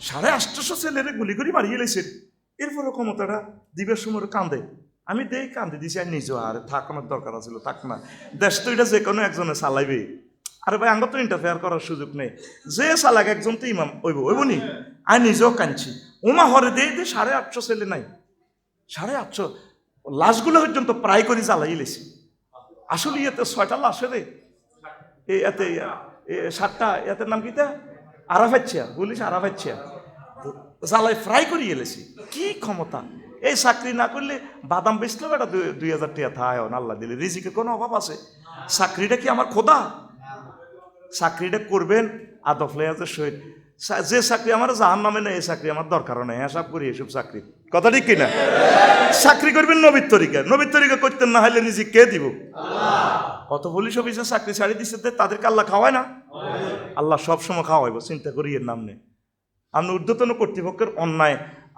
850 ছেলেরে গুলি করে মারিয়ে লেছেন। এরপরে ক্ষমতাটা দিবের সময় কান্দে, আমি দেই কান্দে দিছি আর নিজেও আর থাক, আমার দরকার আছিল থাক না, দেশ তো এটা যে কোনো একজনে চালাইবে। আরে ভাই আঙ্গ তো ইন্টারফেয়ার করার সুযোগ নেই, যে চালাক একজন তো ইমাম ওইব নি। আমি নিজেও কাঁদছি, ওমা হরে দে 850 ছেলে নাই, 850 লাশগুলো পর্যন্ত প্রায় করে জ্বালাই লেছি। আসলে এতে 6টা লাশে রে, এতে 7টা, এতের নাম কিতা আরাফাচ্ছিয়া, পুলিশ আরাফাচ্ছিয়া জ্বালাই ফ্রাই করিয়ে এলেছি। কি ক্ষমতা! এই চাকরি না করলে বাদাম বেচলেও এটা 2000 টাকা থায় আল্লাহ দিলে, রিজিকের কোনো অভাব আছে? চাকরিটা কি আমার খোদা? চাকরিটা করবেন আদব লেয়াজের সহিত। যে চাকরি আমার জাহান নামে নেই, এই চাকরি আমার দরকারও নেই, হিসাব করি এসব চাকরি। কথা ঠিক কিনা? চাকরি করবেন নবীর তরিকা, নবীর তরিকা করতেন না হলে রিজিক কে দিব? কত পুলিশ অফিসে চাকরি ছাড়ি দিচ্ছে, তাদেরকে আল্লাহ খাওয়ায় না? আল্লাহ সবসময় খাওয়াইব, চিন্তা করি এর নাম নেই। আপনি ঊর্ধ্বতন কর্তৃপক্ষের অন্যায়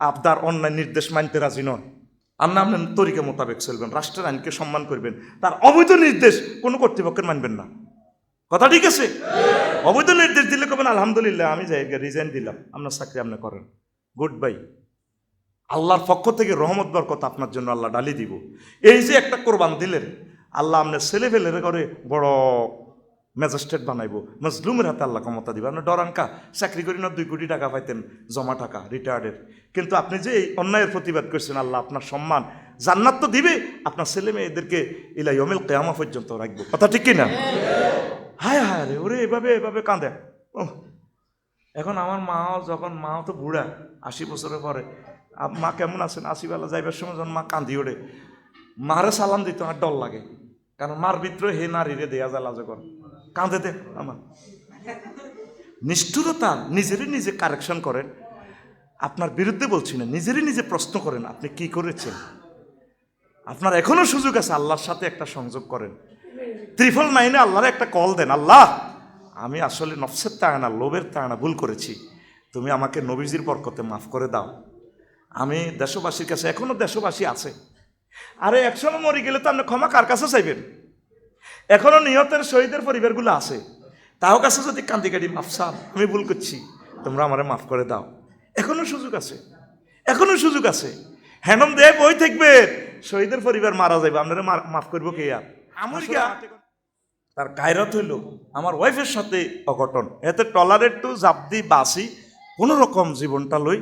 আপনার অন্যায় নির্দেশ মানতে রাজি নন, আপনি আপনার তরিকা মোতাবেক চলবেন, রাষ্ট্রের আইনকে সম্মান করবেন, তার অবৈধ নির্দেশ কোনো কর্তৃপক্ষের মানবেন না। কথা ঠিক আছে? অবৈধ নির্দেশ দিলে কবেন আলহামদুলিল্লাহ আমি যাই রিজাইন দিলাম, আপনার চাকরি আপনি করেন, গুড বাই। আল্লাহর পক্ষ থেকে রহমত বরকত আপনার জন্য আল্লাহ ডালি দিব। এই যে একটা কোরবান দিলেন, আল্লাহ আপনার ছেলে ফেলের করে বড় ম্যাজিস্ট্রেট বানাইবো, মজলুমের হাতে আল্লাহ ক্ষমতা দিবে। আপনার ডরাঙ্কা চাকরি করি না 2 কোটি টাকা পাইতেন জমা টাকা রিটায়ার্ডের, কিন্তু আপনি যে এই অন্যায়ের প্রতিবাদ করছেন, আল্লাহ আপনার সম্মান জান্নাত তো দিবে, আপনার ছেলে মেয়েদেরকে ইলা ইয়াউমিল কিয়ামা পর্যন্ত রাখবো। কথা ঠিক কিনা? হায় হায় রে, ওরে এভাবে এভাবে কাঁদে। এখন আমার মাও যখন, মাও তো বুড়া 80 বছরের পরে, মা কেমন আছেন? 80 বেলা যাইবার সময় যখন মা কান্দি ওঠে, মারে সালাম দিতে আমার ডর লাগে, কারণ মার ভিতরে হে নারীরে দেয়া যায় লাজকর, কাঁদে দে আমার নিষ্ঠুরতা। নিজেরই নিজে কারেকশন করেন, আপনার বিরুদ্ধে বলছি না, নিজেরই নিজে প্রশ্ন করেন আপনি কি করেছেন। আপনার এখনো সুযোগ আছে, আল্লাহর সাথে একটা সংযোগ করেন, 999 আল্লাহর একটা কল দেন, আল্লাহ আমি আসলে নফসের তাড়না, লোভের তাড়না ভুল করেছি, তুমি আমাকে নবীজির বরকতে মাফ করে দাও। আমি দেশবাসীর কাছে, এখনো দেশবাসী আছে, আরে 100 মরে গেলে তো আপনি ক্ষমা কার কাছে চাইবেন? এখনো নিহতের শহীদের পরিবারগুলো আছে, তাও কাছে যদি কান্দি কাটি মাফ চান, আমি ভুল করছি, তোমরা আমারে মাফ করে দাও, এখনো সুযোগ আছে, এখনো সুযোগ আছে। হ্যান্ডম দেয় বই থাকবে, শহীদের পরিবার মারা যাবে, আপনারা মাফ করবো কে? আর আমার তার গায়রত হইল আমার ওয়াইফের সাথে অঘটন, এতে টলারেট টু জাবদি বাসি কোনো রকম জীবনটা লই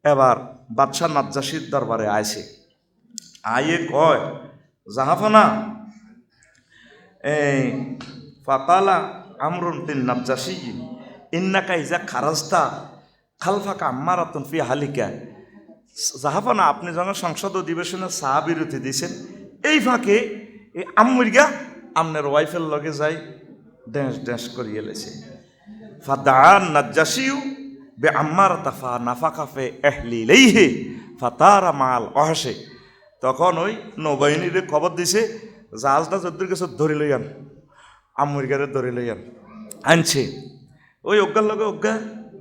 এবার বাদশাহ নাজ্জাশির দরবারে আইছে। আইয়ে কয়, জাহাফানা এই ফাকালা আমরুন বিন নাজ্জাশি ইন্নাকা ইজা খারাজতা খালফাকা আম্মারাতুন ফি হালিকা। জাহাফানা, আপনি যখন সংসদ অধিবেশনে চা বিরতি দিয়েছেন, এই ফাঁকে এই আম্মুরগা আপনার ওয়াইফের লগে যাই ড্যাঁস ড্যাঁস করিয়ে লেছে। ফাদান নাজ্জাশিউ বে আম্মারাতা ফা নাফাকা ফি আহলিলাইহি ফাতারা মাল অহসে। তখন ওই নৌবাহিনীরে খবর দিছে, জাহাজটা যদ্দুর কাছে ধরে লইয়ান, আম্মুরগারে ধরে লইয়ান আনছে। ওই অজ্ঞার লগে অজ্ঞা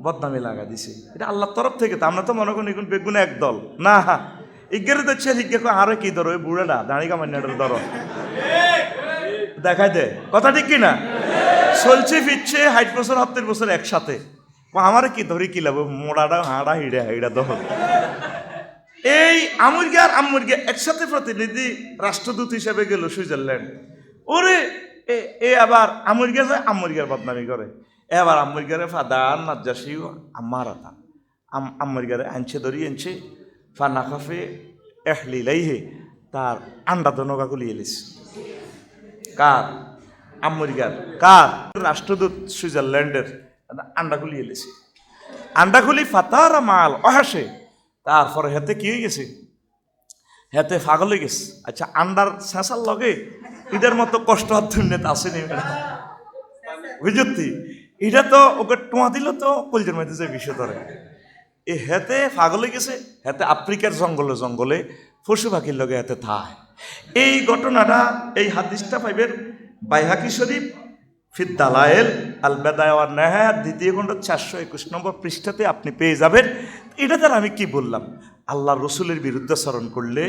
বদনামি লাগা দিছে, এটা আল্লাহর তরফ থেকে। তো আমরা তো মনে করি এখন বেগুন একদল না, ইজ্ঞারে দেখছে ইজ্ঞা আরে কি ধরো, ওই বুড়াটা দাঁড়ি কামান্যাটার ধরো দেখাই দে। কথা ঠিক কিনা? চলছে ফিরছে 60 বছর 70 বছর একসাথে, আমারে কি ধরি কি লাভ, মোড়াটা হাঁড়া হিড়ে হাইড়া দহল। এই আমুরগা আর আম্মুরগা একসাথে প্রতিনিধি রাষ্ট্রদূত হিসেবে গেল সুইজারল্যান্ড। ওরে এ আবার আমুরগা যায় আম্মুরগার বদনামি করে, এবার আম্মুরগারে ফাদান নাজ্জাশি আম্মারাতা আম্মুরগারে আনছে, ধরি আনছে, ফানা খাফে এহলিলাইহে, তার আন্ডা দনগা গুলিয়ে লিস। কার? আম্মুরগার। কার? রাষ্ট্রদূত সুইজারল্যান্ডের আন্ডা গুলিয়ে লিছে। আন্ডা খুলি ফাতারা মাল অহাসে, তারপরে হেতে কি হয়ে গেছে, হেতে পাগল হয়ে গেছে। আচ্ছা, আন্ডার শেষার লগে এদের মতো কষ্ট আর দুর্নীতি আসেনি বুঝতি? এটা তো ওকে টোয়া দিল তো কলজের মধ্যে যে বিষয় ধরে, এ হেতে পাগল হয়ে গেছে। হেতে আফ্রিকার জঙ্গলে জঙ্গলে পশু পাখির লগে হেতে থায়। এই ঘটনাটা, এই হাদিসটা পাইবেন বাইহাকি শরীফ ফিদ দালায়েল আল বেদায়া ওয়ান নেহায়া 2য় খণ্ড 421 নম্বর পৃষ্ঠাতে আপনি পেয়ে যাবেন। এটা দ্বারা আমি কি বললাম, আল্লাহ রসুলের বিরুদ্ধাচরণ করলে,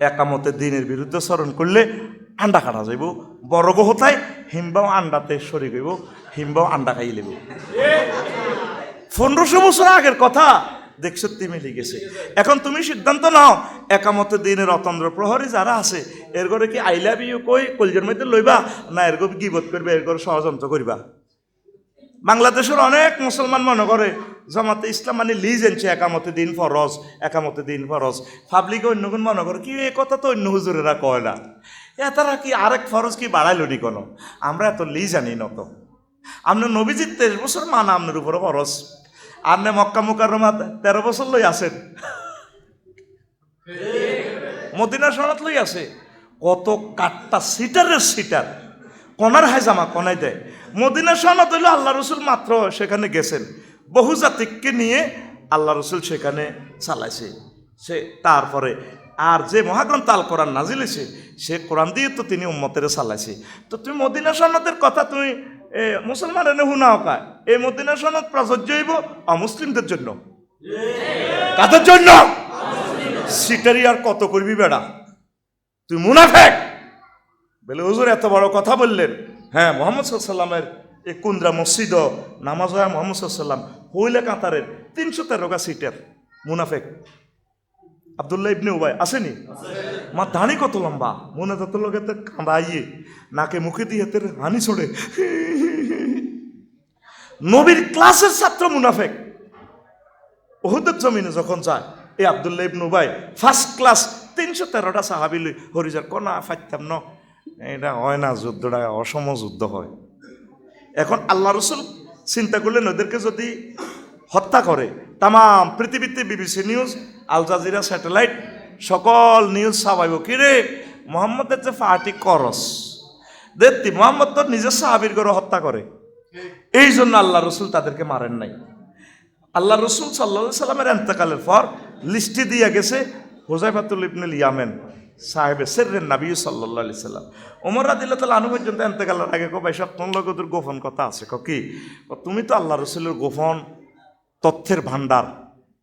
একামতে দিনের বিরুদ্ধাচরণ করলে আন্ডা কাটা যাইব, বড় গহতায় হিমবাও আন্ডাতে সরি গইব, হিমবাও আন্ডা খাই লেব। 1500 বছর আগের কথা দেখ সত্যি মিলে গেছে। এখন তুমি সিদ্ধান্ত নাও, একামতে দিনের অতন্দ্র প্রহরী যারা আছে এর ঘরে কি আই লাভ ইউ কই কলজের মধ্যে লইবা, না এর ঘরে গিবত করবে, এর ঘরে ষড়যন্ত্র করবা? বাংলাদেশের অনেক মুসলমান মনে করে জামাতে ইসলাম মানে লিজ এনছে একামতে দিন ফরজ, একামতে দিন ফরজ। পাবলিকে অন্যগুণ মনে করে কি এই কথা তো অন্য হুজুরেরা কয় না, তারা কি আরেক ফরজ কি বাড়াইল নি কোনো? আমরা এত লিজ আনি নত। আপনার নবীজির 23 বছর মানা আপনার উপরে ফরজ, আপনি মক্কা মুকাররমা 13 বছর লই আছেন, মদিনা শরৎ লই আছে, কত কাটটা সিটারের সিটার, কনার হাইজামা কনাই দেয়। মদিনা সনদ হইল আল্লাহ রসুল মাত্র সেখানে গেছেন, বহু জাতিককে নিয়ে আল্লাহ রসুল সেখানে চালাইছে। সে তারপরে আর যে মহাগ্রন্থ আল কোরআন নাজিল হয়েছে সে কোরআন দিয়ে তো তিনি উম্মতের চালাইছে। তো তুমি মদিনা সনদের কথা তুমি মুসলমানের হুনাও কায়, এই মদিনা সনদ প্রযোজ্য হইব অমুসলিমদের জন্য। কাদের জন্য? সিটারি আর কত করবি বেড়া, তুই মুনাফেক বলে হুজুর এত বড় কথা বললেন। হ্যাঁ, মোহাম্মদ সাল্লামের এই কুন্দ্রা মসজিদ নামাজ হয় মোহাম্মদ সাল্লাম হইলে কাতারের 313 সিটের মুনাফেক আব্দুল্লাহ ইবনে উবাই আসেনি? মা ধানি কত লম্বা, মনে তত লোকে কাঁদাইয়ে নাকে মুখে দিয়ে হাতের হানি ছড়ে। নবীর ক্লাসের ছাত্র মুনাফেক ওহুদের জমিনে যখন যায় এই আব্দুল্লাহ ইবনে উবাই ফার্স্ট ক্লাস 313টা সাহাবি লই হরিজার কনা ফাইতাম ন, এটা হয় না, যুদ্ধটা অসম যুদ্ধ হয়। এখন আল্লাহ রসুল চিন্তা করলেন ওদেরকে যদি হত্যা করে তাম পৃথিবীতে BBC news, Al Jazeera satellite সকল নিউজ ছাপাইব কিরে মোহাম্মদের যে পার্টি করস দেখতি মোহাম্মদ তো নিজের সাহাবির করে হত্যা করে। এই জন্য আল্লাহ রসুল তাদেরকে মারেন নাই। আল্লাহ রসুল সাল্লাল্লাহু সাল্লামের এন্তেকালের পর লিস্টি দিয়ে গেছে হুযায়ফাতুল ইবনুল ইয়ামান সাহেবে সিররেন নবী সাল্লাল্লাহু আলাইহি সাল্লাম। ওমর রাদিয়াল্লাহু তাআলা আনহু পর্যন্ত এন্তেকালের আগে কো ভাই সব তোর লগে তোর গোপন কথা আছে, কি তুমি তো আল্লাহ রসুলের গোপন তথ্যের ভান্ডার,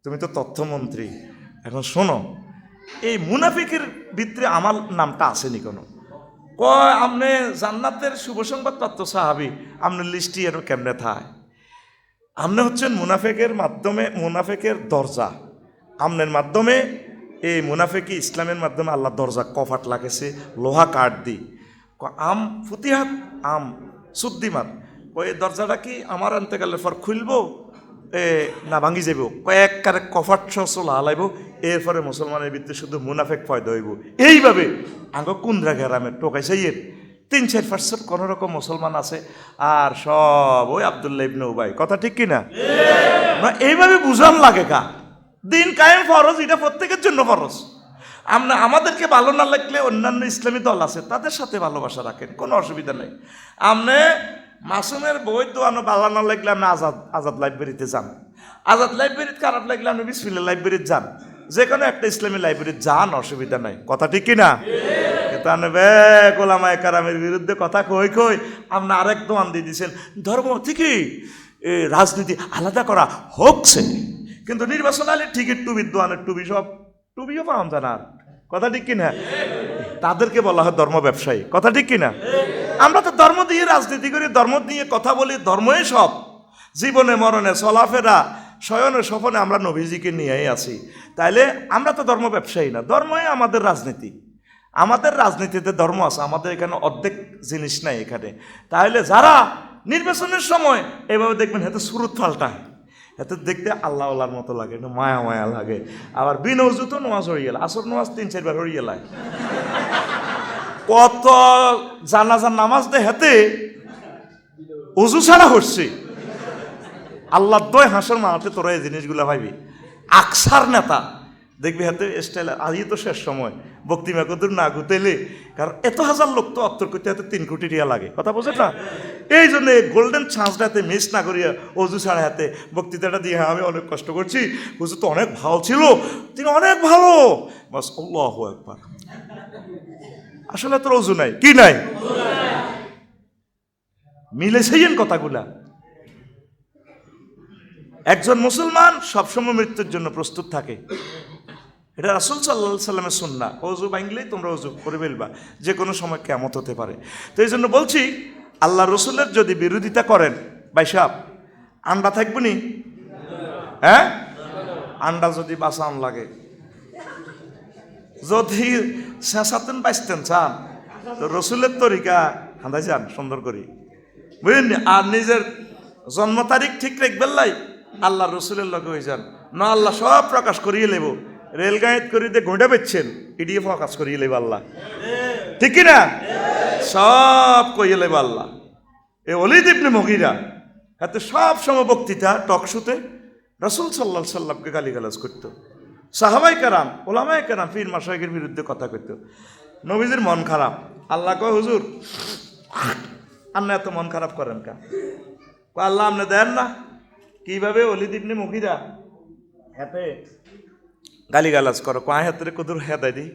তুমি তো তথ্যমন্ত্রী। এখন শোনো, এই মুনাফিকের ভিতরে আমার নামটা আসেনি কোনো? কয় আপনি জান্নাতের শুভ সংবাদ তত্ত্ব সাহাবি, আপনার লিস্টি এর কেমনে থায়? আপনি হচ্ছেন মুনাফেকের মাধ্যমে, মুনাফেকের দরজা, আমনের মাধ্যমে এই মুনাফেকি ইসলামের মাধ্যমে আল্লাহ দরজা কফাট লাগেছে লোহা কাঠ দি আম ফুতিহাত আম সুদ্দিমাত। ওই দরজাটা কি আমার এন্তেকালের পর খুলবো না ভাঙি যাব? কয়েক কারে কফাট চলা হালাইব, এরপরে মুসলমানের ভিতরে শুধু মুনাফেক ফয়দা হইব। এইভাবে আগে কুন্দ্রা গ্রামের টোকাইছে 3-4% কোনো রকম মুসলমান আছে, আর সব ওই আব্দুল্লাহ ইবনে উবাই। কথা ঠিক কিনা? এইভাবে বুঝান লাগে কা দিন কায়েম ফরজ, এটা প্রত্যেকের জন্য ফরজ। আমাদেরকে ভালো না লাগলে অন্যান্য ইসলামী দল আছে তাদের সাথে ভালোবাসা রাখেন, কোনো অসুবিধা নেই। আপনি মাসুমের বই দোয়ানো ভালো না লাগলে আপনি আজাদ লাইব্রেরিতে যান, আজাদ লাইব্রেরিতে খারাপ লাগলে আপনি বিসমিল্লাহ লাইব্রেরিতে যান, যে কোনো একটা ইসলামী লাইব্রেরিতে যান, অসুবিধা নাই। কথা ঠিক কিনা? ওলামায়ে কেরামের বিরুদ্ধে কথা কই কই আপনি আরেক দোয়ান দিয়ে দিয়েছেন ধর্ম ঠিকই রাজনীতি আলাদা করা হোকছে, কিন্তু নির্বাচন আলে ঠিকই টুবির দোয়ানের টুবি সব টুবিও পাওয়া যায় না। কথা ঠিক কিনা? তাদেরকে বলা হয় ধর্ম ব্যবসায়ী। কথা ঠিক কিনা? আমরা তো ধর্ম দিয়ে রাজনীতি করি, ধর্ম দিয়ে কথা বলি, ধর্মই সব। জীবনে মরণে চলাফেরা শয়নে স্বপনে আমরা নবীজিকে নিয়েই আছি, তাইলে আমরা তো ধর্ম ব্যবসায়ী না, ধর্মই আমাদের রাজনীতি। আমাদের রাজনীতিতে ধর্ম আছে, আমাদের এখানে অর্ধেক জিনিস নাই এখানে। তাহলে যারা নির্বাচনের সময় এভাবে দেখবেন হাতে সুরত পাল্টায়, হাতে দেখতে আল্লাহ আল্লাহর মতো লাগে, একটু মায়া মায়া লাগে। আবার বিন অজু তো নামাজ হয়ে গেল, আসর নামাজ 3-4 বার হয়ে গেলায়, কত জানাজার নামাজ দেয় হাতে অজু ছাড়া হচ্ছে। আল্লাহ দয় হাসর মাঠে তোরা এই জিনিসগুলো ভাবি। আকসার নেতা দেখবি হাতে স্টাইল, আজই তো শেষ সময় বক্তিমা কদুর না গুতেলে, কারণ এত হাজার লোক তো অত্তর করতে হয়তো 3 কোটি টাকা লাগে। কথা বোঝে না? এই জন্য গোল্ডেন চান্সটাতে মিস না করিয়া অজু ছাড়া হাতে বক্তৃতাটা দিয়ে, হ্যাঁ আমি অনেক কষ্ট করছি, হুজুর তো অনেক ভালো ছিল, তিনি অনেক ভালো, বাস আল্লাহু আকবার। আসলে তোর অজু নাই, কি নাই, মিলেছেন কথাগুলা। একজন মুসলমান সবসময় মৃত্যুর জন্য প্রস্তুত থাকে, এটা রাসূল সাল্লাল্লাহু আলাইহি সাল্লামের সুন্নাহ। অজু ভাঙলেই তোমরা অজু করে ফেলবা, যে কোনো সময় কিয়ামত হতে পারে। তো এই জন্য বলছি, আল্লাহ রসুলের যদি বিরোধিতা করেন ভাই সাহেব, আমরা থাকবো নি? হ্যাঁ আন্ডা যদি বাঁচান লাগে, যদি শেষাতেন বাঁচতেন চান তো রসুলের তরিকা হাঁদাই যান সুন্দর করি, বুঝলেন। আর নিজের জন্ম তারিখ ঠিক রাখবেন লাই আল্লাহ রসুলের লগে হয়ে যান না, আল্লাহ সব প্রকাশ করিয়ে লেব। রেলগাঁয়েত করি দিয়ে ঘুঁটে পেচ্ছেন, ইডিয়ে প্রকাশ করিয়ে লেব আল্লাহ, ঠিক কিনা? সব কইয়ে লেব আল্লাহ। এ ওলীদ ইবনে মুগীরা হাতে সব সময় বক্তৃতা টকশুতে রাসূল সাল্লাল্লাহু আলাইহি সাল্লামকে গালিগালাজ করতো। সাহাবাই কেরাম, ওলামায়ে কেরাম, পীর মাশায়েখের বিরুদ্ধে কথা কইতো। নবীজির মন খারাপ, আল্লাহ কয় হুজুর আপনি এত মন খারাপ করেন কা? আল্লাহ আপনি দেন না কিভাবে ওলীদ ইবনে মুগীরা হাতে গালিগালাজ করো, কয় হাতের কদুর হেদাই দি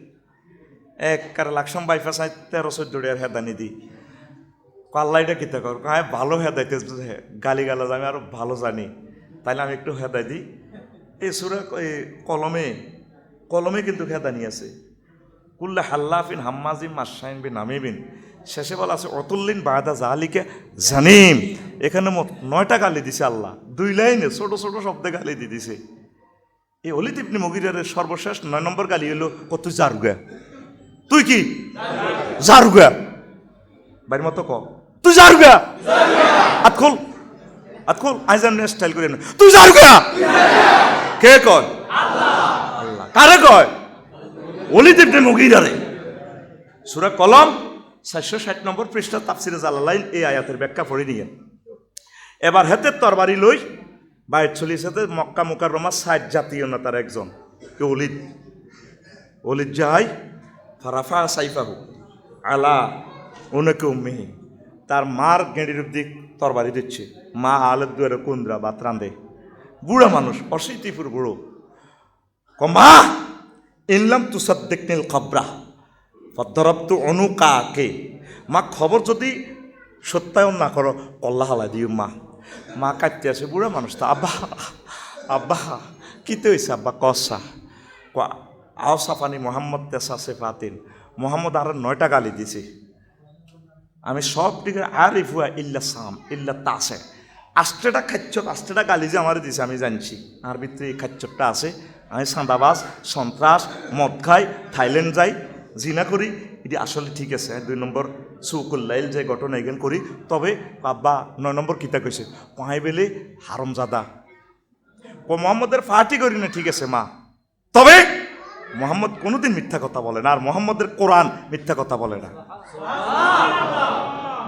এক কার লাকসাম বাইফাস 13-14 হেদানি দি। আল্লাহ এটা কিতা কর, কয় ভালো হেদাইতে গালিগালাজ আমি আরো ভালো জানি, তাইলে আমি একটু হেদাই দিই। এই সূরা কলমে কিন্তু হেদানি আছে, কুল্লা হাল্লাফিন হাম্মাজিম মাশাইন বিন নামিবিন, শেষে বলা আছে অতুল্লিন বাদা জালিকা জানিম। এখানে মোট 9টা গালি দিছে আল্লাহ, 2 লাইনে ছোট ছোট শব্দে গালি দিয়ে দিছে। এই ওলীদ ইবনে মুগীরার সর্বশেষ 9 নম্বর গালি হলো কত জারুগা, তুই কি জারুগা, বাইর মতো ক তুই জারুগা, আতখোল আতখোল আইজান স্টাইল করে তুই জারুগা। কে কয়? আল্লাহ। কারে কয়? ওলীদ ইবনে মুগীরারে। সূরা কলম 460 নম্বর পৃষ্ঠা তাফসিরে জালালাইন এই আয়াতের ব্যাখ্যা পড়ে নিয়েন। এবার হাতের তরবারি লই বাইর চলিস হাতে মক্কা মুকাররমা 60 জাতীয় নেতার একজন ওলীদ যাই ফারাফা সাইফাহু আলা উনাকে উম্মিহি, তার মার গেঁড়ির দিক তরবারি দিচ্ছে। মা আলের দুয়ারে কুন্দ্রা বাত রাঁধে, বুড়া মানুষ, অশীতিপুর বুড়ো। মা ইনলাম তুসাদ্দিকনিল খবরা ফদরবতু অনুকাকে, মা খবর যদি সত্যায়ন না করো কল্লা হালা দিও। মা কাটতে আছে, বুড়া মানুষ তো। আব্বা আব্বা কিতে হয়েছে আব্বা? কসা আও সাফানি মোহাম্মদ তেসা সেফাতিন, মোহাম্মদ আর 9টা গালি দিছে। আমি সব দিকে আর ইফুয়া ইল্লা সাম ইল্লা তাসে, 8টা খাচ্চর 8টা গালি যে আমার দিছে আমি জানছি। আর ভিতরে এই খাচ্চরটা আছে, আমি সাঁদাবাজ, সন্ত্রাস, মদ খাই, থাইল্যান্ড যাই, জিনা করি, এটি আসলে ঠিক আছে। 2 নম্বর সুকুল্লাইল যে ঘটনা এখান করি। তবে আব্বা 9 নম্বর কিতা কইছে, পাই বেলে হারমজাদা মোহাম্মদের ফাটি করি না, ঠিক আছে মা, তবে মোহাম্মদ কোনোদিন মিথ্যা কথা বলে না, আর মোহাম্মদের কোরআন মিথ্যা কথা বলে না।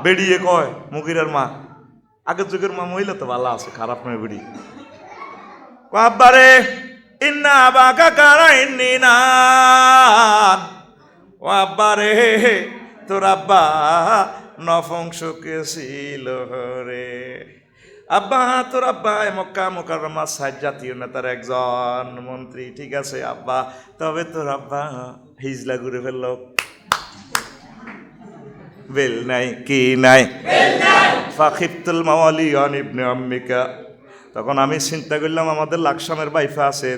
বেরিয়ে কয় মুগীরার মা, আগের যুগের মা মহিলা তো ভালো আছে, খারাপ নয়। বেড়ি আব্বারে ইন্না আবাকা কারা ইন্নি না, ও আব্বারে তোর আব্বা নফংসকে ছিল রে। আব্বা তোর আব্বা মক্কা মুকাররমা 60 জাতীয় নেতার একজন মন্ত্রী, ঠিক আছে আব্বা, তবে তোর আব্বা হিজলা ঘুরে ফেলল। বেল নাই কি নাই, ফাখিফতুল মাওয়ালি আন ইবনে আম্মিকা। তখন আমি চিন্তা করলাম আমাদের লাকসামের বাইফা আছে,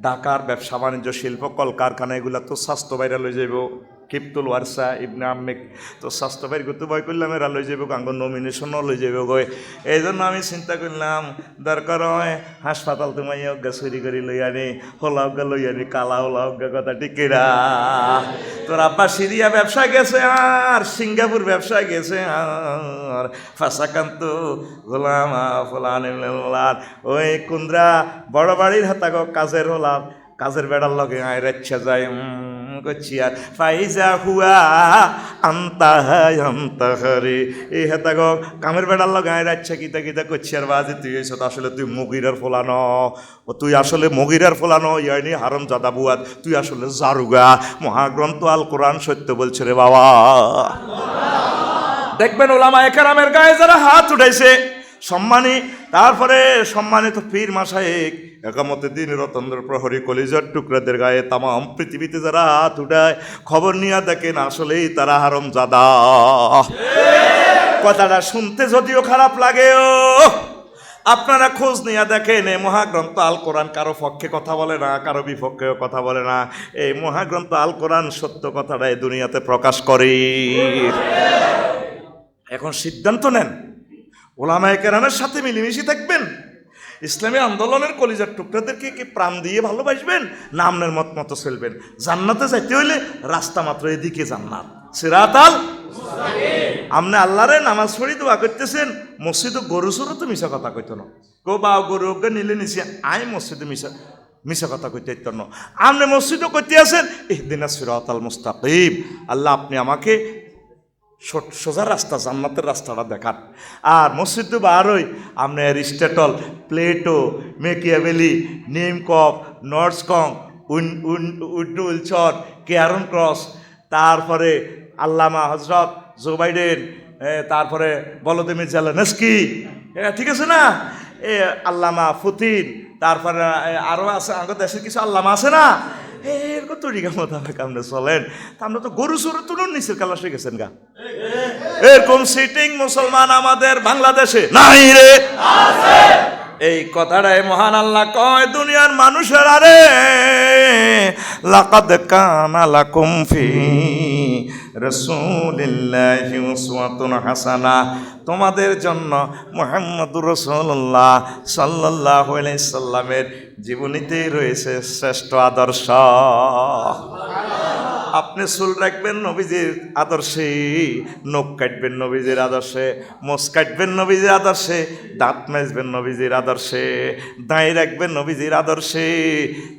ঢাকার ব্যবসা বাণিজ্য শিল্প কলকারখানা এগুলা তো স্বাস্থ্য বাইরে লই যাইব। কিপ্তুল ওয়ারসা ইবনে আম্মিক তো স্বাস্থ্য বাইর করতে ভয় করলাম, এরা লই যাইব, গাঙ্গ নমিনেশনও লই যাইব গই। এই জন্য আমি চিন্তা করলাম দরকার হয় হাসপাতাল তোমায় অজ্ঞা চুরি করি লই আনি, হোলা অজ্ঞা লই আনি, কালা হোলা অজ্ঞা কথা টিকেরা। তোর আব্বা সিরিয়া ব্যবসায় গেছে আর সিঙ্গাপুর ব্যবসায় গেছে আর ফাঁসাকান্ত গোলাম ফলান ওই কুন্দ্রা বড় বাড়ির হাতা কাজের হলাম, কাজের বেড়ার লগে আয় রেচ্ছা যায় করছি আর ফাইজা হুয়া আন্তাহারে এই হেতা গো কামের বেড়ার লগে আয় রাচ্ছা কিতা কিতা করছি আর বাজে তুই এসে আসলে তুই মুগিরার ফোলানো, ও তুই আসলে মুগিরার ফোলানো ইয়ানি হারম জাদা বুয়াত, তুই আসলে জারুগা। মহাগ্রন্থ আল কোরআন সত্য বলছে রে বাবা। দেখবেন ওলামায়ে কেরামের গায়ে যারা হাত উঠাইছে সম্মানী, তারপরে সম্মানিত পীর মাশায়েখ একামতে দিন রতন্দ্র প্রহরী কলিজার টুকরাদের গায়ে তামাম পৃথিবীতে যারা হাত উঠায় খবর নিয়ে দেখেন আসলেই তারা হারামজাদা। কথাটা শুনতে যদিও খারাপ লাগেও আপনারা খোঁজ নিয়ে দেখেন এই মহাগ্রন্থ আল কোরআন কারো পক্ষে কথা বলে না, কারো বিপক্ষেও কথা বলে না। এই মহাগ্রন্থ আল কোরআন সত্য কথাটা এই দুনিয়াতে প্রকাশ করে। এখন সিদ্ধান্ত নেন ওলামায়ে কেরামের সাথে মিলেমিশে থাকবেন ইসলামী আন্দোলনের কলিজার টুকরাদেরকে কি প্রাণ দিয়ে ভালোবাসবেন না আপনার মত মতো চলবেন? জান্নাতে যাইতে হইলে রাস্তা মাত্র এদিকে জান্নাত, সিরাতাল। আপনি আল্লাহরে নামাজ পড়ি দোয়া করতেছেন, মসজিদে গরু সরু তো মিশা কথা কইতো না, গো বা গরু ওকে নিলে নিছি আই মসজিদে মিশা কথা কইতে ইত্তর না। আপনি মসজিদও করতে আছেন ইহদিনাস সিরাতাল মুস্তাকিম, আল্লাহ আপনি আমাকে সোজা রাস্তা জান্নাতের রাস্তাটা দেখান। আর মসজিদ বারোই আপনি অ্যারিস্টটল, প্লেটো, মেকিয়াভেলি, নিমকপ, নর্সকং, উইলচর, কেয়ারন ক্রস, তারপরে আল্লামা হজরত জো বাইডেন, তারপরে ভলোদিমির জেলেনস্কি, ঠিক আছে না, আল্লামা পুতিন, তারপরে আরও আছে আমাদের দেশের কিছু আল্লামা আছে না, এরকম তরিকা মোতাবেক আপনি চলেন। তা আমরা তো গরু সরু তুলুন নিচের কালা শিখে গেছেন গা। এরকম সিটিং মুসলমান আমাদের বাংলাদেশে নাই রে। এই কথাটাই মহান আল্লাহ কয়, দুনিয়ার মানুষের আরে লাকাদ কানা লাকুম ফি রাসূলিল্লাহি উসওয়াতুন হাসানা, তোমাদের জন্য মুহাম্মদুর রাসূলুল্লাহ সাল্লাল্লাহু আলাইহি সাল্লামের জীবনীতেই রয়েছে শ্রেষ্ঠ আদর্শ। আপনি চুল রাখবেন নবীজির আদর্শে, নখ কাটবেন নবীজির আদর্শে, মোষ কাটবেন নবীজির আদর্শে, দাঁত মাজবেন নবীজির আদর্শে, দাঁড়িয়ে রাখবেন নবীজির আদর্শে,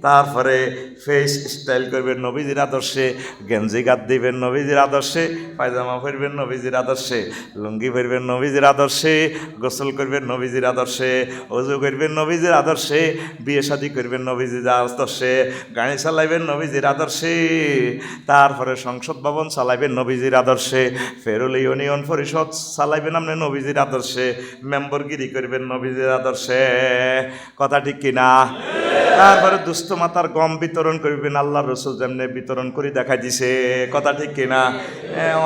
তারপরে ফেস স্টাইল করবেন নবীজির আদর্শে, গেঞ্জি গাত দিবেন নবীজির আদর্শে, পায়জামা পরবেন নবীজির আদর্শে, লুঙ্গি পরবেন নবীজির আদর্শে, গোসল করবেন নবীজির আদর্শে, ওযু করবেন নবীজির আদর্শে, বিয়ে শাদী করবেন নবীজির আদর্শে, গাড়ি চালাইবেন নবীজির আদর্শে, তারপরে সংসদ ভবন চালাইবেন নবীজির আদর্শে, ফেরুল ইউনিয়ন পরিষদ চালাইবেন আপনি নবীজির আদর্শে, মেম্বরগিরি করবেন নবীজির আদর্শে, কথা ঠিক কিনা? তারপরে দুস্থ মাতার গম বিতরণ করবেন আল্লাহ রসুল যেমনি বিতরণ করে দেখাই দিছে, কথা ঠিক কিনা?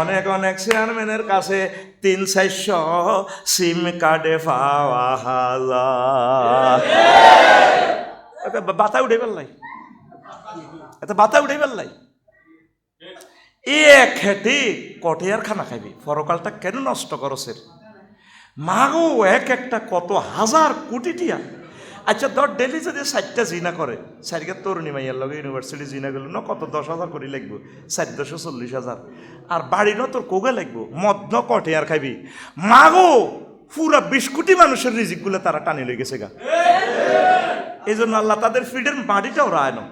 অনেক অনেক চেয়ারম্যানের কাছে 300-400 সিম কার্ডে পাওয়া বাতা উঠে পেলাই, এত বাতা উঠে পেলাই, খেটে কটেয়ার খানা খাইবি, পরকালটা কেন নষ্ট করছেন? মাগো এক একটা কত হাজার কোটি টিয়া। আচ্ছা ধর ডেলি যদি 4টা জিনা করে, 4টা তরুণী মাইয়ার লগে ইউনিভার্সিটি জিনা গেল না, কত 10,000 করে লাগবো, 440,000। আর বাড়ি ন তোর কোগে লাগবো, মদ ন কটেয়ার খাইবি। মাগো পুরা 20 কোটি মানুষের রিজিকগুলো তারা টানি লই গেছে গা। এই জন্য আল্লাহ তাদের ফিডের বাড়িটাও রায় না,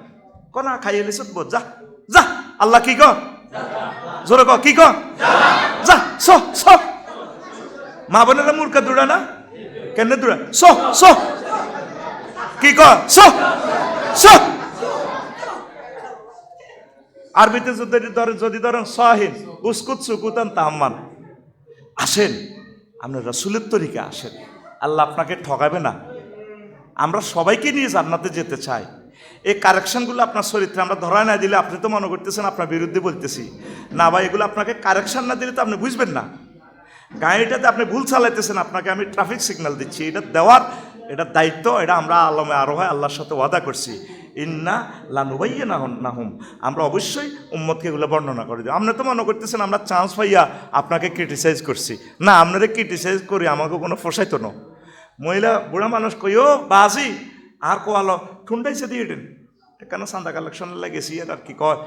কনা খাইয়ে লিস যা যা, আল্লাহ কি কর জোরে ক, কি কর যা, স মা বোনেরা মূর্খা দৌড়া না কেন দৌড়া, স কি কর স। আরবিতে যদি ধরেন সাহিন উস্কুত সুকুতান তাহমান, আসেন আপনার রাসূলের তরিকা আসেন, আল্লাহ আপনাকে ঠকাবে না। আমরা সবাইকে নিয়ে জান্নাতে যেতে চাই। এই কারেকশনগুলো আপনার চরিত্রে আমরা ধরায় না দিলে আপনি তো মনে করতেছেন আপনার বিরুদ্ধে বলতেছি না ভাই, এগুলো আপনাকে কারেকশন না দিলে তো আপনি বুঝবেন না। গাড়িটাতে আপনি ভুল চালাইতেছেন, আপনাকে আমি ট্রাফিক সিগন্যাল দিচ্ছি, এটা দেওয়ার এটা দায়িত্ব, এটা আমরা আলমে আরো হয় আল্লাহর সাথে ওয়াদা করছি, ইন্না লানুবাইয়া নাহুম, আমরা অবশ্যই উম্মতকে এগুলো বর্ণনা করে দিই। আপনি তো মনে করতেছেন আমরা চান্স পাইয়া আপনাকে ক্রিটিসাইজ করছি না, আপনারা ক্রিটিসাইজ করি আমাকে কোনো ফসাইতো না। মহিলা বুড়া মানুষ কইও বাজি আর কোয়ালো ঠুন্ডাইছে দিয়ে হেঁটেন, কেন চান্দা কালেকশনে লাগেছি আর কি কয়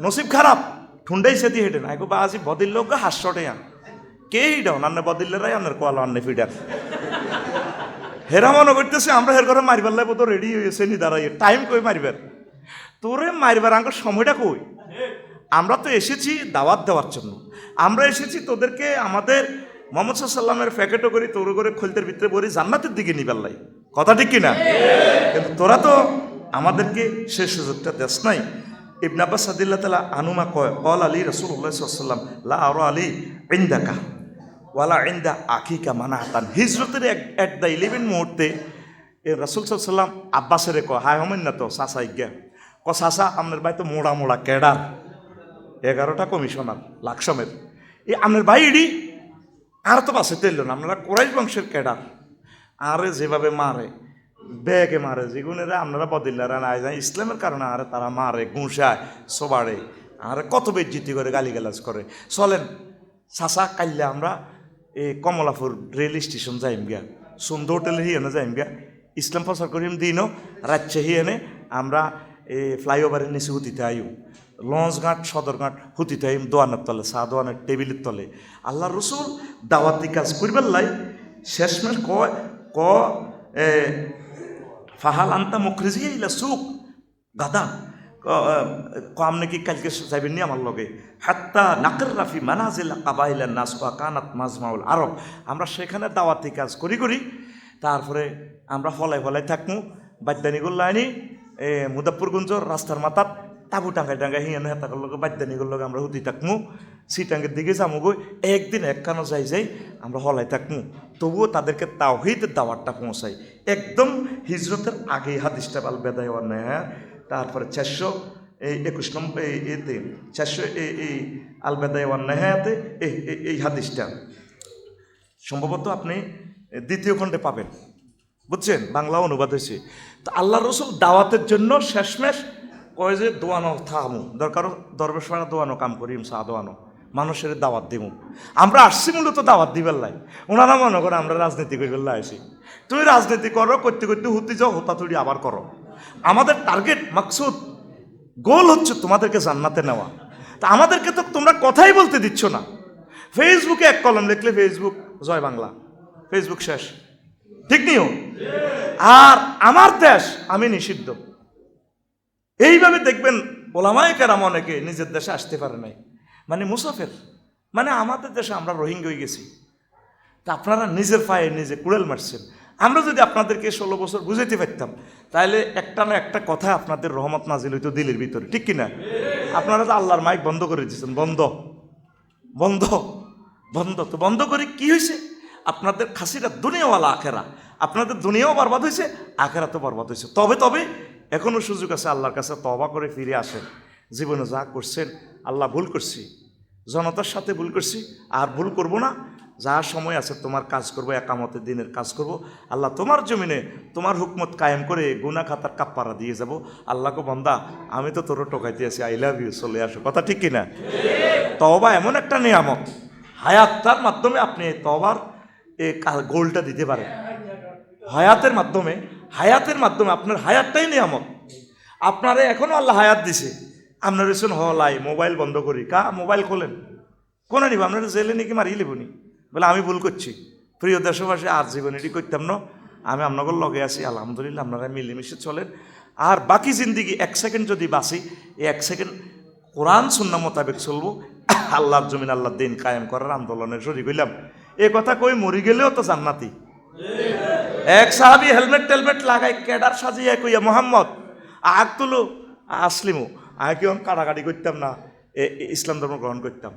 নসিব খারাপ ঠুন্ডাইছে দিয়ে হেঁটেন, আইগো বাজি বদিল লোক হাস্যটে আন কে হিডাও নান্নে বদিলেরাই আনের কোয়ালো আন্নে ফিডার। হেরা মনে করতেছে আমরা হের ঘরে মারিবার লাগবো, তো রেডি হয়েছে নি দাঁড়াই, টাইম কই মারিবার, তোরে মারিবার আঙ্কর সময়টা কই? আমরা তো এসেছি দাওয়াত দেওয়ার জন্য, আমরা এসেছি তোদেরকে আমাদের মুহাম্মদ সাল্লামের প্যাকেটও করি তোর করে খোলতের ভিতরে বলি জান্নাতের দিকে নিবার লাই, কথা ঠিক কিনা? কিন্তু তোরা তো আমাদেরকে সে সুযোগটা দেশ নাই। ইবনে আব্বাস রাদিয়াল্লাহু তাআলা আনুমা কয় কল আলী রাসূলুল্লাহ সাল্লাল্লাহু আলাইহি ওয়াসাল্লাম লা আরা আলী ইনদাকা ওয়ালা ইনদা আখিকা মানাতান। হিজরতের এট দ্য 11 মুহূর্তে এ রাসূল সাল্লাল্লাহু আলাইহি ওয়াসাল্লাম আব্বাসের কয় হায় হমেন না তো চাচা ইজ্ঞা ক চাচা আপনার ভাই তো মোড়া মোড়া ক্যাডার 11টা কমিশনার লাকসমের, এই আপনার ভাই ইডি আর তো বাসে তেল না, আপনারা কোরাইশ বংশের ক্যাডার, আরে যেভাবে মারে ব্যাগে মারে যেগুনেরা আপনারা বদিল্লারা না যায় ইসলামের কারণে আরে তারা মারে ঘুষায় সোবাড়ে আরে কত বেজ্জিতি করে গালিগালাজ করে। চলেন চাচা কাইলে আমরা এই কমলাপুর রেল স্টেশন যাইম গিয়া, সুন্দর হোটেলে হিয়ানো যাইম গিয়া, ইসলাম প্রচার করিম দিনও রাজশাহী এনে আমরা এই ফ্লাইওভারের নিচে হুতিতে আইম, লঞ্চঘাট সদরঘাট হুতিতে আইম, দোয়ানের তলে চা দোয়ানের টেবিলের তলে। আল্লাহ রসুল দাওয়াতি কাজ করিবার লাই শেষমেশ ক ফাহাল আন্তা মুখরিজি ইলা সুক গাদা কম নাকি কালকে যাইবেন নি আমার লগে হাত্তা নাকের রাফি মানাজিল কাবাইলা নাসওয়া কানাত মাজমাউল আরব। আমরা সেখানে দাওয়াতি কাজ করি করি তারপরে আমরা ফলাই ফলাই থাকমু বাদ্যানিগুলো লাইনি মুদাফপুরগঞ্জর রাস্তার মাথাত তাবু টাঙ্গাই টাঙ্গাই হিয়ানো হেতাকর লগে বাদ্যানিগুলো লগে আমরা হুতি থাকমু। সিটাঙ্গের দিকে যামু গই একদিন একখানো যাই যাই আমরা হলাই থাকমু, তবুও তাদেরকে তাওহীদের দাওয়াতটা পৌঁছাই। একদম হিজরতের আগেই হাদিসটা আল বেদায় ওয়ান নেহায়াত, তারপরে 421 নম্বর এতে 400 এই আল বেদায় ওয়ান নেহায়াতে এই হাদিসটা সম্ভবত আপনি দ্বিতীয় খণ্ডে পাবেন, বুঝছেন, বাংলা অনুবাদ হয়েছে। তো আল্লাহ রসুল দাওয়াতের জন্য শেষমেশ কয় যে দোয়ানো থামু, দরকার দরবেশ পাড়া দোয়ানো কাম করি, চা দোয়ানো, মানুষের দাওয়াত দিব। আমরা আসছি মূলত দাওয়াত দিবার লাই, ওনারা মনে করে আমরা রাজনীতি করিবার লাই আসি। তুমি রাজনীতি করো, করতে করতে হুতি যাও, হোতাতুড়ি আবার করো। আমাদের টার্গেট মাকসুদ গোল হচ্ছে তোমাদেরকে জান্নাতে নেওয়া। তা আমাদেরকে তো তোমরা কথাই বলতে দিচ্ছ না। ফেসবুকে এক কলম লিখলে ফেসবুক জয় বাংলা, ফেসবুক শেষ, ঠিক নিও। আর আমার দেশ আমি নিষিদ্ধ, এইভাবে দেখবেন ওলামায়ে কেরাম অনেকে নিজের দেশে আসতে পারে নাই, মানে মুসাফির, মানে আমাদের দেশে আমরা রোহিঙ্গা হয়ে গেছি। তা আপনারা নিজের পায়ে নিজে কুড়েল মারছেন। আমরা যদি আপনাদেরকে 16 বছর বুঝাইতে পারতাম তাহলে একটা না একটা কথা আপনাদের রহমত নাজিল হইতো দিলের ভিতরে, ঠিক কিনা? আপনারা তো আল্লাহর মাইক বন্ধ করে দিয়েছেন, বন্ধ বন্ধ বন্ধ। তো বন্ধ করে কি হয়েছে? আপনাদের খাসিরা দুনিয়াওয়ালা আখেরা, আপনাদের দুনিয়াও বরবাদ হয়েছে, আখেরা তো বরবাদ হয়েছে। তবে এখনও সুযোগ আছে, আল্লাহর কাছে তওবা করে ফিরে আসেন। জীবনে যা করছেন আল্লাহ ভুল করছি, জনতার সাথে ভুল করছি, আর ভুল করব না। যা সময় আছে তোমার কাজ করবো, একামতের দিনের কাজ করব। আল্লাহ তোমার জমিনে তোমার হুকমত কায়েম করে গুনাহ খাতার কাপ্পারা দিয়ে যাব। আল্লাহকে বন্দা আমি তো তোর টোকাইতে আছি, আই লাভ ইউ, চলে আসো, কথা ঠিক কিনা? তওবা এমন একটা নিয়ামত, হায়াতটার মাধ্যমে আপনি তওবার গোলটা দিতে পারেন। হায়াতের মাধ্যমে আপনার হায়াতটাই নিয়ামত। আপনারে এখনো আল্লাহ হায়াত দিছে, আপনার রেশন হলাই মোবাইল বন্ধ করি, মোবাইল খোলেন কোন নিব, আপনারা জেলে নাকি মারিয়ে লিবনি বলে আমি ভুল করছি। প্রিয় দেশবাসী, আর জীবন এটি করতাম না, আমি আপনাদের লগে আছি, আলহামদুলিল্লাহ, আপনারা মিলেমিশে চলেন। আর বাকি জিন্দিগি 1 সেকেন্ড যদি বাঁচি, এই 1 সেকেন্ড কোরআন সুন্নাহ মোতাবেক চলবো, আল্লাহর জমিন আল্লাহর দিন কায়েম করার আন্দোলনের শরীক হইলাম। এ কথা কই মরি গেলেও তো জান্নাতি। এক সাহাবি হেলমেট টেলমেট লাগাই ক্যাডার সাজিয়ে কইয়া মোহাম্মদ আগ তুলো আসলিমু, আগে কি কাটাকাটি করতাম না, ইসলাম ধর্ম গ্রহণ করতাম।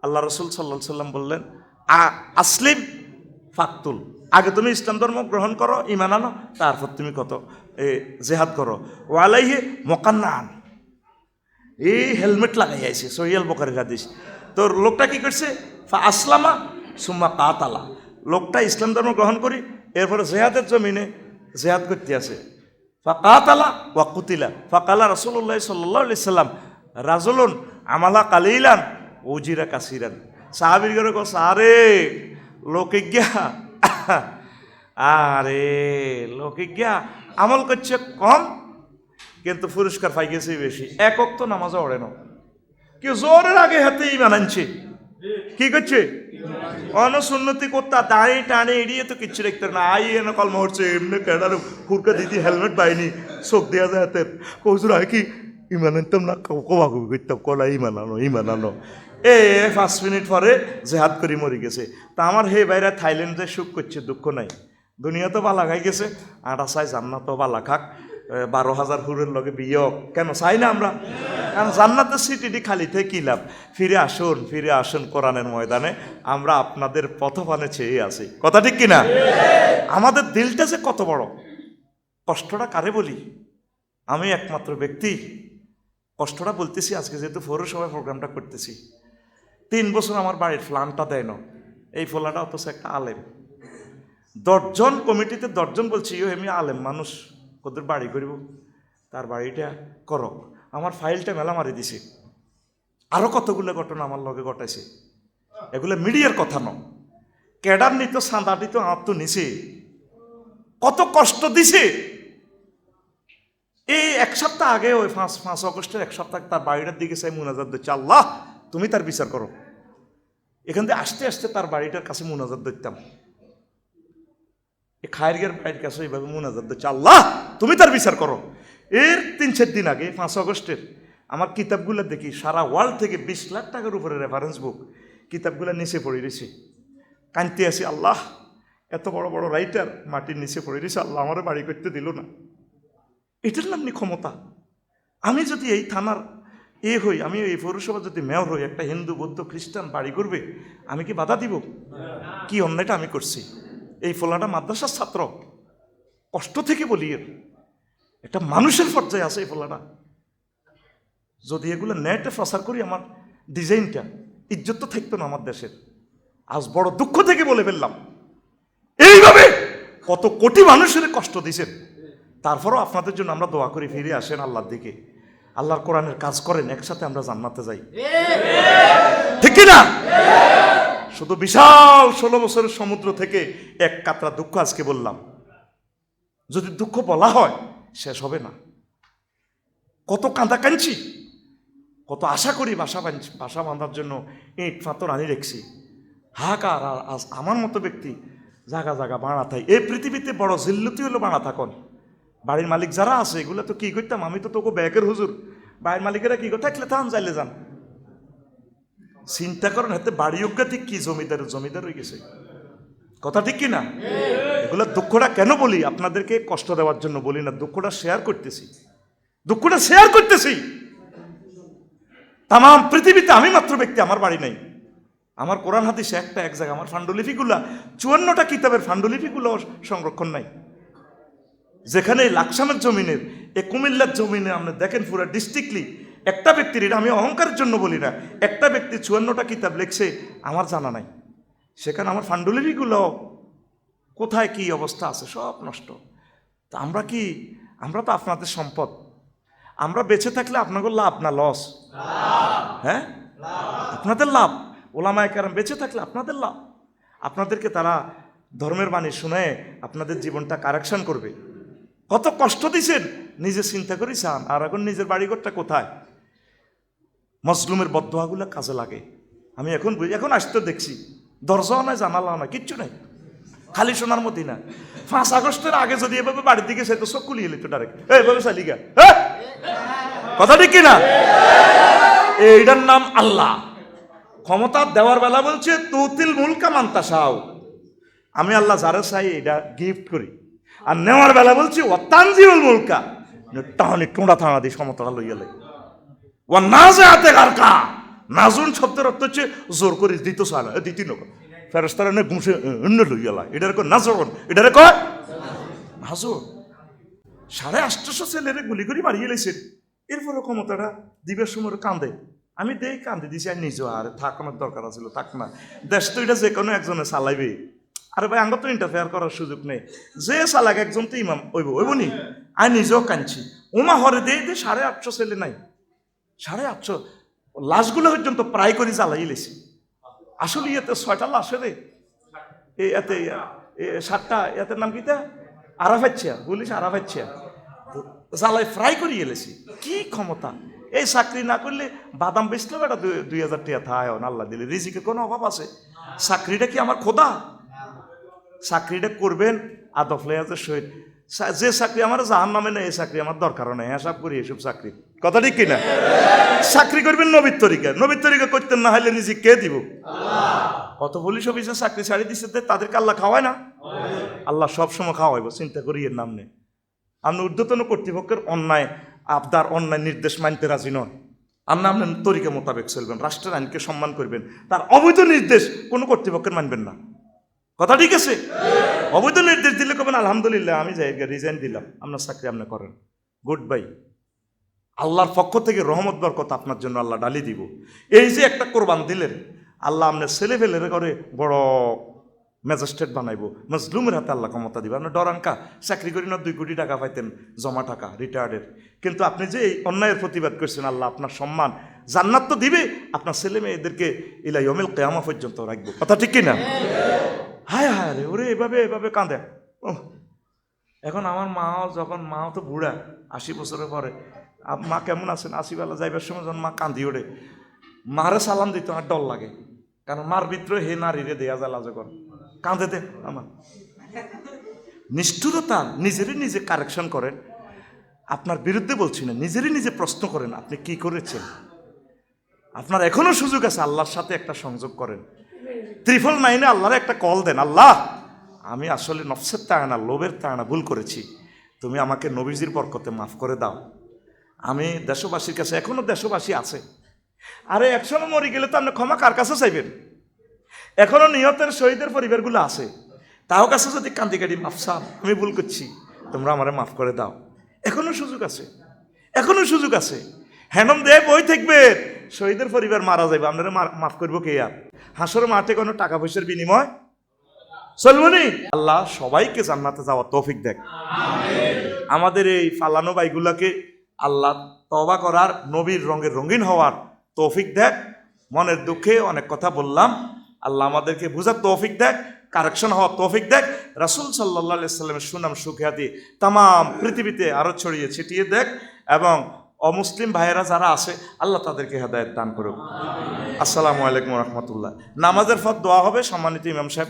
আল্লাহ রসুল সাল্লাল্লাহু সাল্লাম বললেন আসলিম ফাকতুল, আগে তুমি ইসলাম ধর্ম গ্রহণ করো, ইমান আনো, তারপর তুমি জেহাদ করো। ওয়ালাইহে মোকান্নান, এই হেলমেট লাগাই আইছে, সহিহ বুখারীর হাদিস। তো লোকটা কি করছে? আসলামা সুম্মা কাতালা, লোকটা ইসলাম ধর্ম গ্রহণ করি, এরপরে জেহাদের জমিনে জেহাদ করতে আছে। ফাকাতালা ওয়া কুতিলা, ফাকালা রাসূলুল্লাহ সাল্লাল্লাহু আলাইহি সাল্লাম রাজুলুন আমালা কালিলান উজিরা কাসিরান। সাহাবীর ঘরে কস আরে লোকিজ্ঞা, আরে লোকিজ্ঞা আমল করছে কম কিন্তু পুরস্কার পাই গেছে বেশি। এক ওয়াক্ত নামাজ পড়ে না, কেউ জোরের আগে হাতে ঈমান আনছে, কি করছে? অনসুন্নতি করতা দাঁড়িয়ে টানে এড়িয়ে তো কিচ্ছু দেখতে না, আই এনে কলমা হচ্ছে এমনি ক্যাডার হুরকা দিদি হেলমেট পাইনি, চোখ দেওয়া যায় হাতের কৌজুর আয় কি ইমান আনতাম না, কবাকবি করতাম, কলা ইমান আনো। 5 মিনিট পরে জেহাদ করি মরি গেছে। তা আমার হে বাইরা থাইল্যান্ডে সুখ করছে, দুঃখ নাই, দুনিয়া তো বালা খাই গেছে, আর চাই জান্নাত বালা খাক, 12,000 হুরের লগে বিয়ে কেন চাই না আমরা? কারণ জান্নাতের সিটিটি খালি থেকে কি লাভ? ফিরে আসুন কোরআনের ময়দানে, আমরা আপনাদের পথপানে চেয়ে আছি, কথা ঠিক কিনা? আমাদের দিলটা যে কত বড়, কষ্টটা কারে বলি? আমি একমাত্র ব্যক্তি কষ্টটা বলতেছি আজকে, যেহেতু পৌরসভায় প্রোগ্রামটা করতেছি। 3 বছর আমার বাড়ির ফ্লানটা দেয় না, এই ফোলাটা অথচ একটা আলেম, 10 জন কমিটিতে 10 জন বলছি এমনি আলেম মানুষ, ওদের বাড়ি করিব, তার বাড়িটা করো, আমার ফাইলটা মেলা মারি দিছে। আরও কতগুলো ঘটনা আমার লগে ঘটাইছে, এগুলো মিডিয়ার কথা ন, ক্যাডার নিত সাঁদা দিত, আমার তো নিচে কত কষ্ট দিছে। এই এক সপ্তাহ আগে ওই 5 আগস্টের এক সপ্তাহ তার বাড়িটার দিকে চাই মুনাজাত দিচ্ছে, আল্লাহ তুমি তার বিচার করো। এখান থেকে আসতে আসতে তার বাড়িটার কাছে মুনাজাত দিতাম, এই খায়ের বাড়ির কাছে এইভাবে মুনাজাত দিচ্ছে, আল্লাহ তুমি তার বিচার করো। এর 3-4 দিন আগে 5 আগস্টের আমার কিতাবগুলো দেখি সারা ওয়ার্ল্ড থেকে 20 লাখ টাকার উপরে রেফারেন্স বুক, কিতাবগুলো নিচে পড়ে রয়েছে। কাঁদতে আসি, আল্লাহ এত বড় বড় রাইটার মাটির নিচে পড়ে রয়েছে, আল্লাহ আমার বাড়ি করতে দিল না। এটার নামনি ক্ষমতা। আমি যদি এই থানার হই, আমি এই পৌরসভা যদি মেয়র হই, একটা হিন্দু বৌদ্ধ খ্রিস্টান বাড়ি করবে, আমি কি বাধা দিব? কি অন্যায়টা আমি করছি? এই ফোলাটা মাদ্রাসার ছাত্র, কষ্ট থেকে বলি, এর একটা মানুষের পর্যায়ে আছে এই ফোলাটা। যদি এগুলো নেটে প্রচার করি, আমার ডিজাইনটা ইজ্জত তো থাকতো না আমার দেশের। আজ বড় দুঃখ থেকে বলে ফেললাম, এইভাবে কত কোটি মানুষের কষ্ট দিয়েছেন। তারপরও আপনাদের জন্য আমরা দোয়া করি, ফিরে আসেন আল্লাহর দিকে, আল্লাহর কোরআনের কাজ করেন, একসাথে আমরা জান্নাতে যাই, ঠিক কি না? শুধু বিশাল 16 বছরের সমুদ্র থেকে এক কাতরা দুঃখ আজকে বললাম। যদি দুঃখ বলা হয় শেষ হবে না। কত কাঁদা কাঁদছি, কত আশা করি বাসা বাঁধার জন্য ইট পাথর আনি রেখছি। হাহাকার। আজ আমার মতো ব্যক্তি জায়গা জায়গা বাড়া থাই। এই পৃথিবীতে বড় জিল্লতি হলো বাড়া থাকুন। বাড়ির মালিক যারা আছে এগুলো তো কি করতাম, আমি তো তোকে ব্যাগের হুজুর, বাড়ির মালিকেরা কি করে থাকলে থান যাইলে যান। চিন্তা করেন, হাতে বাড়ি অজ্ঞাতিক কি জমিদার হয়ে গেছে, কথা ঠিক কিনা? এগুলো দুঃখটা কেন বলি? আপনাদেরকে কষ্ট দেওয়ার জন্য বলি না, দুঃখটা শেয়ার করতেছি। তাম পৃথিবীতে আমি মাত্র ব্যক্তি, আমার বাড়ি নাই। আমার কোরআন হাদিসে এক জায়গা আমার ফান্ডুলিপিগুলা 54টা কিতাবের ফান্ডুলিপিগুলো সংরক্ষণ নাই। যেখানে লাকসামের জমিনের, এ কুমিল্লার জমিনে আপনি দেখেন পুরো ডিস্ট্রিক্টলি একটা ব্যক্তির, এটা আমি অহংকারের জন্য বলি না, একটা ব্যক্তি 54টা কিতাব লিখছে, আমার জানা নাই। সেখানে আমার ফান্ডুলিপিগুলো কোথায় কি অবস্থা আছে, সব নষ্ট। তা আমরা তো আপনাদের সম্পদ। আমরা বেঁচে থাকলে আপনাদের লাভ না লস? হ্যাঁ, আপনাদের লাভ। ওলামায়ে কেরাম বেঁচে থাকলে আপনাদের লাভ। আপনাদেরকে তারা ধর্মের বাণী শুনে আপনাদের জীবনটা কারেকশন করবে। কত কষ্ট দিছেন নিজে চিন্তা করি চান, আর এখন নিজের বাড়িঘরটা কোথায়? মজলুমের বদদোয়াগুলো কাজে লাগে। আমি এখন আসতে দেখছি, দরজাও নাই, জানালাও নাই, কিচ্ছু নাই, খালি সোনার মদিনা। 5 আগস্টের আগে যদি এভাবে বাড়ির দিকে সে তো চোখ কুলিয়ে লিত ডাইরেক্ট, এইভাবে চালিগা। কথা ঠিক কিনা? এইটার নাম আল্লাহ। ক্ষমতা দেওয়ার বেলা বলছে তুতিল মুলকা মান্তাসাও, আমি আল্লাহ যারা চাই এটা গিফট করি। আর নেওয়ার বেলা বলছি ওয়াতানজিউল মুলকা, টানি টোঁড়া থানা দিয়ে সমতলা লইয়া লাগে। ও নাজাতে গারকা, নাজুন শব্দের অর্থ হচ্ছে জোর করে দিত সালা, দিতি নক ফেরেশতারা নে গুছে অন্য লইয়া লাগে। এটার কয় নাজরন, এটারে কয় নাজর। 850 ছেলেরে গুলি করে মারিয়ে লাইছেন। এরপরে ক্ষমতাটা দিবের সময় কান্দে। আমি দেই কান্দে দিছি, আর নিজেও আর থাক, আমার দরকার আছিল, থাক না। দেশ তো এটা যে কোনো একজনে চালাইবে। আরে ভাই, আমরা তো ইন্টারফেয়ার করার সুযোগ নেই। যে চালাক একজন তো ইমাম ওইব নি। আমি নিজেও কাঁদছি। ওমা হরে দিয়ে 850 ছেলে নাই, 850 লাশগুলো পর্যন্ত প্রায় করে জ্বালাই লেছি। আসলে ইয়েতে 6টা লাশ রে, এতে 7টা, এতের নাম কিতা আরাফাচ্ছিয়া, বলিস আরাফাচ্ছিয়া, জ্বালাই ফ্রাই করিয়ে এলেছি। কি ক্ষমতা! এই চাকরি না করলে বাদাম বেচলে বেটা 2000 টাকা থায় আল্লাহ দিলে। রিজিকের কোনো অভাব আছে? চাকরিটা কি আমার খোদা? চাকরিটা করবেন আদফ লেয়াজের সহিত। যে চাকরি আমার জাহান নামে নেই, এই চাকরি আমার দরকারও নেই, হিসাব করি এসব চাকরি, কথা ঠিক কিনা? চাকরি করবেন নবীর তরিকা করতেন না হলে রিজিক কে দিব? কত পুলিশ অফিসে চাকরি ছাড়ি দিচ্ছে, তাদেরকে আল্লাহ খাওয়ায় না? আল্লাহ সবসময় খাওয়াইব, চিন্তা করি এর নাম নেই। আপনি ঊর্ধ্বতন কর্তৃপক্ষের অন্যায় নির্দেশ মানতে রাজি নন, আপনার তরিকা মোতাবেক চলবেন, রাষ্ট্রের আইনকে সম্মান করবেন, তার অবৈধ নির্দেশ কোনো কর্তৃপক্ষের মানবেন না, কথা ঠিক আছে? অবৈধ নির্দেশ দিলে কবেন আলহামদুলিল্লাহ আমি যাই রিজাইন দিলাম, আপনার চাকরি আপনি করেন, গুড বাই। আল্লাহর পক্ষ থেকে রহমত বরকত আপনার জন্য আল্লাহ ডালি দিব। এই যে একটা কোরবান দিলেন, আল্লাহ আপনার ছেলে ফেলের করে বড় ম্যাজিস্ট্রেট বানাইব, মজলুমের হাতে আল্লাহ ক্ষমতা দিবে। আপনার ডরাঙ্কা চাকরি করি না 2 কোটি টাকা পাইতেন জমা টাকা রিটায়ার্ডের, কিন্তু আপনি যে এই অন্যায়ের প্রতিবাদ করছেন, আল্লাহ আপনার সম্মান জান্নাত তো দিবে, আপনার ছেলে মেয়েদেরকে ইলা ইয়াউমিল কিয়ামা পর্যন্ত রাখবো, কথা ঠিক কিনা? হায় হায় রে, ওরে এভাবে কাঁদে। এখন আমার মাও তো বুড়া, 80 বছরের পরে। মা কেমন আছেন, 80 বেলা যাইবার সময় যখন মা কান্দি ওঠে, মারে সালাম দিতে আমার ডর লাগে, কারণ মার ভিতরে হে নারীরে দেয়া যায় লাজকর, কাঁদে দে আমার। নিষ্ঠুরতা, নিজেরই নিজে কারেকশন করেন। আপনার বিরুদ্ধে বলছি না, নিজেরই নিজে প্রশ্ন করেন আপনি কি করেছেন। আপনার এখনো সুযোগ আছে, আল্লাহর সাথে একটা সংযোগ করেন। 999 আল্লাহর একটা কল দেন, আল্লাহ আমি আসলে নফসের তাড়না, লোভের তাড়না ভুল করেছি, তুমি আমাকে নবীজির বরকতে মাফ করে দাও। আমি দেশবাসীর কাছে, এখনো দেশবাসী আছে, আরে একসময় মরে গেলে তো আপনি ক্ষমা কার কাছে চাইবেন? এখনো নিহতের শহীদের পরিবারগুলো আছে, তাও কাছে যদি কান্দি কাটি মাফ চান, আমি ভুল করছি, তোমরা আমারে মাফ করে দাও। এখনো সুযোগ আছে, এখনো সুযোগ আছে। হ্যান্ডম দেয় বই থাকবে, শহীদের পরিবার মারা যাবে, আপনারা মাফ করবো কে? আর হাসর মাঠে কোনো টাকা পয়সার বিনিময় চলবনি। আল্লাহ সবাইকে জান্নাতে যাওয়ার তৌফিক দেখ। আমাদের এই ফালানো ভাইগুলাকে আল্লাহ তওবা করার, নবীর রঙের রঙিন হওয়ার তৌফিক দেখ। মনের দুঃখে অনেক কথা বললাম, আল্লাহ আমাদেরকে বুঝার তৌফিক দেখ, কারেকশন হওয়ার তৌফিক দেখ। রাসূল সাল্লাল্লাহু আলাইহি সাল্লামের সুনাম সুখ্যাতি তামাম পৃথিবীতে আরো ছড়িয়ে ছিটিয়ে দেখ, এবং অমুসলিম ভাইয়েরা যারা আছে আল্লাহ তাদেরকে হেদায়েত দান করুক। আসসালামু আলাইকুম রহমতুল্লাহ। নামাজের পর দোয়া হবে, সম্মানিত ইমাম সাহেব।